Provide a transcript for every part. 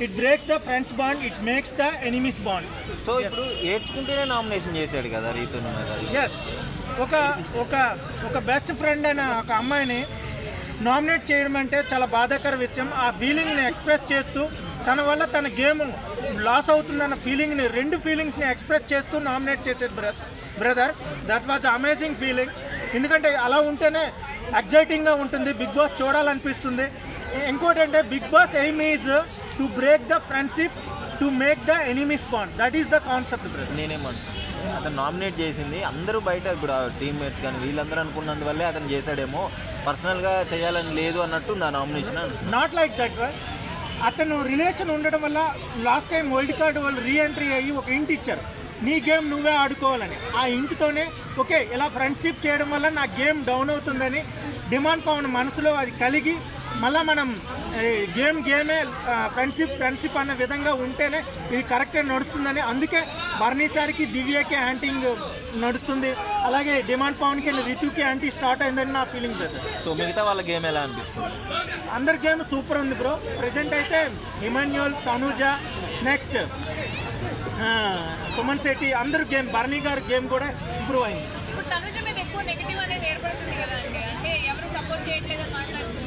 It breaks the friends bond, it makes the enemies bond. So ఇప్పుడు ఏడ్చుకుంటేనే nomination చేశాడు కదా రీతుని మరి. ఎస్, ఒక ఒక ఒక బెస్ట్ ఫ్రెండ్ అయిన ఒక అమ్మాయిని నామినేట్ చేయడం అంటే చాలా బాధాకర విషయం. ఆ ఫీలింగ్ని ఎక్స్ప్రెస్ చేస్తూ తన వల్ల తన గేమ్ లాస్ అవుతుందన్న ఫీలింగ్ని, రెండు ఫీలింగ్స్ని ఎక్స్ప్రెస్ చేస్తూ నామినేట్ చేసేది brother. That was amazing feeling. ఎందుకంటే అలా ఉంటేనే ఎగ్జైటింగ్గా ఉంటుంది, బిగ్ బాస్ చూడాలనిపిస్తుంది. ఇంకోటి అంటే big boss aim is to break the friendship, to make the enemies bond. That is the concept brother. నేనేమంటాను, అతను నామినేట్ చేసింది అందరూ బయట, ఇప్పుడు టీమ్మేట్స్ కానీ వీళ్ళందరూ అనుకున్నందువల్లే అతను చేశాడేమో, పర్సనల్గా చేయాలని లేదు అన్నట్టు నా నామినేషన్. Not like that. అతను రిలేషన్ ఉండడం వల్ల లాస్ట్ టైం వరల్డ్ కార్డు వాళ్ళు రీఎంట్రీ అయ్యి ఒక ఇంటి ఇచ్చారు, నీ గేమ్ నువ్వే ఆడుకోవాలని. ఆ ఇంటితోనే ఓకే ఇలా ఫ్రెండ్షిప్ చేయడం వల్ల నా గేమ్ డౌన్ అవుతుందని డిమాండ్ పవన్ మనసులో అది కలిగి మళ్ళీ మనం గేమే ఫ్రెండ్షిప్ అన్న విధంగా ఉంటేనే ఇది కరెక్ట్గా నడుస్తుందని, అందుకే బర్నీసారికి దివ్యకి యాంటీంగ్ నడుస్తుంది, అలాగే డిమాండ్ పవన్కి రితుకి యాంటీ స్టార్ట్ అయిందని నా ఫీలింగ్ బ్రదర్. సో మిగతా వాళ్ళ గేమ్ ఎలా అనిపిస్తుంది? అందరి గేమ్ సూపర్ ఉంది బ్రో. ప్రజెంట్ అయితే ఇమాన్యుయల్, తనూజ, నెక్స్ట్ సుమన్ శెట్టి, అందరు గేమ్, బర్నీ గారి గేమ్ కూడా ఇంప్రూవ్ అయింది. తనూజ మీద ఎక్కువ నెగటివ్ అనేది ఏర్పడుతుంది కదా అండి, అంటే ఎవరు సపోర్ట్ చేయట్లేదని మాట్లాడుతుంది.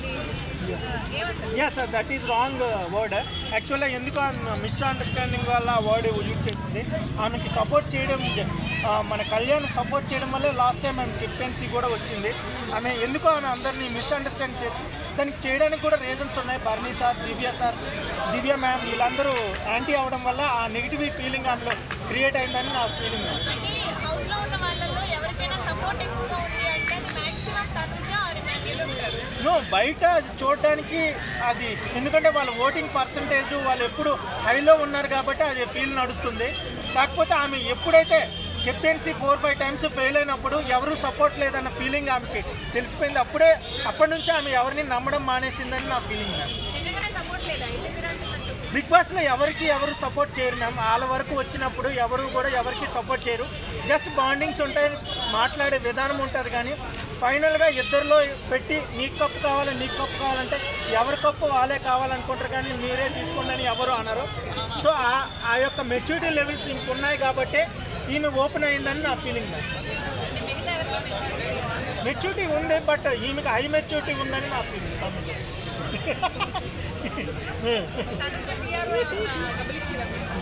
Yes, that is wrong word. యాక్చువల్గా ఎందుకు మిస్అండర్స్టాండింగ్ వల్ల ఆ వర్డ్ యూజ్ చేసింది. ఆమెకి సపోర్ట్ చేయడం, మన కళ్యాణ్ సపోర్ట్ చేయడం వల్లే లాస్ట్ టైం ఆమె కెప్టెన్సీ కూడా వచ్చింది. ఆమె ఎందుకు ఆమె అందరినీ మిస్అండర్స్టాండ్ చేసి దానికి చేయడానికి కూడా రీజన్స్ ఉన్నాయి. బర్నీ సార్, దివ్య మ్యామ్ వీళ్ళందరూ యాంటీ అవ్వడం వల్ల ఆ నెగిటివ్ ఫీలింగ్ ఆమెలో క్రియేట్ అయిందని నా ఫీలింగ్. హౌస్లో ఉన్న వాళ్ళలో ఎవరికైనా సపోర్ట్ ఎక్కువగా ఉంది అంటే అది మ్యాక్సిమం తనూజ ఆర్ ఇమాన్యుయల్ ఉంటారు. నో, బయట అది చూడడానికి అది, ఎందుకంటే వాళ్ళ ఓటింగ్ పర్సంటేజ్ వాళ్ళు ఎప్పుడు హైలో ఉన్నారు కాబట్టి అది ఫీల్ నడుస్తుంది. కాకపోతే ఆమె ఎప్పుడైతే కెప్టెన్సీ 4-5 టైమ్స్ ఫెయిల్ అయినప్పుడు ఎవరు సపోర్ట్ లేదన్న ఫీలింగ్ ఆమెకి తెలిసిపోయింది. అప్పటి నుంచి ఆమె ఎవరిని నమ్మడం మానేసిందని నా ఫీలింగ్. బిగ్ బాస్లో ఎవరు సపోర్ట్ చేయరు మ్యామ్. వాళ్ళ వరకు వచ్చినప్పుడు ఎవరు కూడా ఎవరికి సపోర్ట్ చేయరు. జస్ట్ బాండింగ్స్ ఉంటాయి, మాట్లాడే విధానం ఉంటుంది. కానీ ఫైనల్గా ఇద్దరిలో పెట్టి నీకు కప్పు కావాలంటే ఎవరి కప్పు వాళ్ళే కావాలనుకుంటారు, కానీ మీరే తీసుకోండి అని ఎవరు అనరు. సో ఆ యొక్క మెచ్యూరిటీ లెవెల్స్ ఇంకున్నాయి కాబట్టి ఈమె ఓపెన్ అయిందని నా ఫీలింగ్. మెచ్యూరిటీ ఉంది, బట్ ఈమెకి హై మెచ్యూరిటీ ఉందని నా ఫీలింగ్.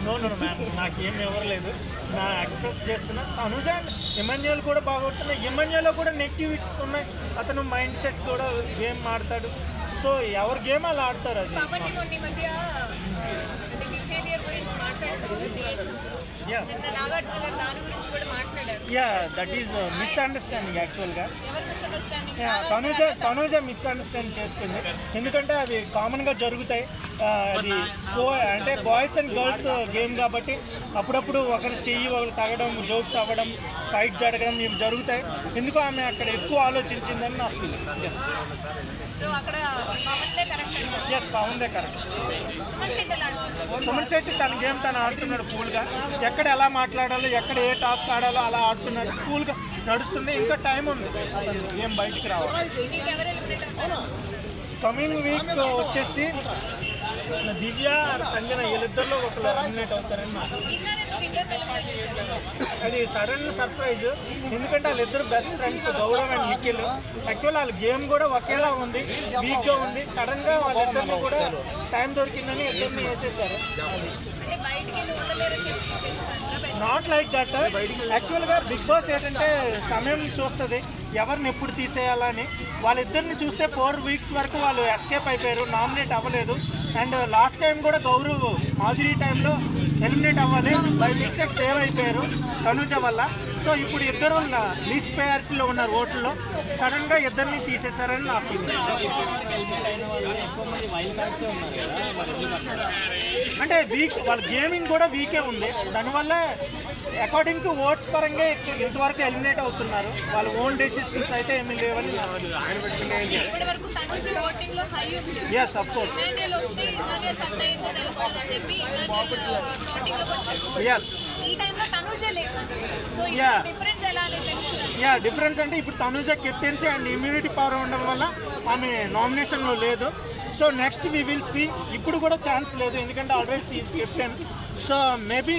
నో మ్యామ్, నాకేం ఎవరు లేదు. నా ఎక్స్ప్రెస్ చేస్తున్నా. తనుజ అండ్ ఇమాన్యుయల్ కూడా బాగుంటున్నాయి. ఇమాన్యుయల్లో కూడా నెగిటివిటీస్ ఉన్నాయి. అతను మైండ్ సెట్ కూడా గేమ్ ఆడతాడు. సో ఎవరు గేమ్ అలా ఆడతారు. అది దట్ ఈస్ మిస్అండర్స్టాండింగ్ యాక్చువల్గా. తనూజ మిస్అండర్స్టాండ్ చేసుకుంది, ఎందుకంటే అవి కామన్గా జరుగుతాయి. అది అంటే బాయ్స్ అండ్ గర్ల్స్ గేమ్ కాబట్టి అప్పుడప్పుడు ఒకరి చెయ్యి ఒకరు తగ్గడం, జోక్స్ అవ్వడం, ఫైట్ జరగడం ఇవి జరుగుతాయి. ఎందుకు ఆమె అక్కడ ఎక్కువ ఆలోచించిందని నా ఫీలింగ్. ఎస్, పవన్దే కరెక్ట్. సుమన్ శెట్టి తన గేమ్ తను ఆడుతున్నాడు కూల్గా. ఎక్కడ ఎలా మాట్లాడాలో, ఎక్కడ ఏ టాస్క్ ఆడాలో అలా ఆడుతున్నాడు. కూల్గా నడుస్తుంది. ఇంకా టైం ఉంది గేమ్ బయటికి రావాలి. కమింగ్ వీక్ వచ్చేసి దివ్య, సంజన వీళ్ళిద్దరిలో ఒకరు ఎలిమినేట్ అవుతారని అది సడన్ సర్ప్రైజ్. ఎందుకంటే వాళ్ళిద్దరు best friends, Gaurav and Nikhil. Actual వాళ్ళ గేమ్ కూడా ఒకేలా ఉంది, వీక్గా ఉంది. సడన్గా వాళ్ళిద్దరిని కూడా టైం దొరికిందని ఇద్దరిని వేసేసారు. Not like that. యాక్చువల్గా బిగ్ బాస్ ఏంటంటే సమయం చూస్తుంది ఎవరిని ఎప్పుడు తీసేయాలని. వాళ్ళిద్దరిని చూస్తే 4 వీక్స్ వరకు వాళ్ళు ఎస్కేప్ అయిపోయారు, నామినేట్ అవ్వలేదు. అండ్ లాస్ట్ టైం కూడా గౌరవ్ మాధురి టైంలో ఎలిమినేట్ అవ్వాలి, బై మిస్టేక్ సేవ్ అయిపోయారు తనూజ వల్ల. సో ఇప్పుడు ఇద్దరు లీస్ట్ ప్రయారిటీలో ఉన్నారు ఓట్లలో. సడన్గా ఇద్దరిని తీసేశారని నా ఫీలింగ్. అంటే వీక్ వాళ్ళ గేమింగ్ కూడా వీకే ఉంది. దానివల్ల అకార్డింగ్ టు ఓట్స్ పరంగా ఇంతవరకు ఎలిమినేట్ అవుతున్నారు. వాళ్ళ ఓన్ డెసిషన్స్ అయితే ఏమీ లేవని. Yes, of course. Yes, difference అంటే ఇప్పుడు Tanuja captaincy and immunity power ఉండడం వల్ల ఆమె నామినేషన్లో లేదు. So next we will see. ఇప్పుడు కూడా ఛాన్స్ లేదు ఎందుకంటే already she is captain. So maybe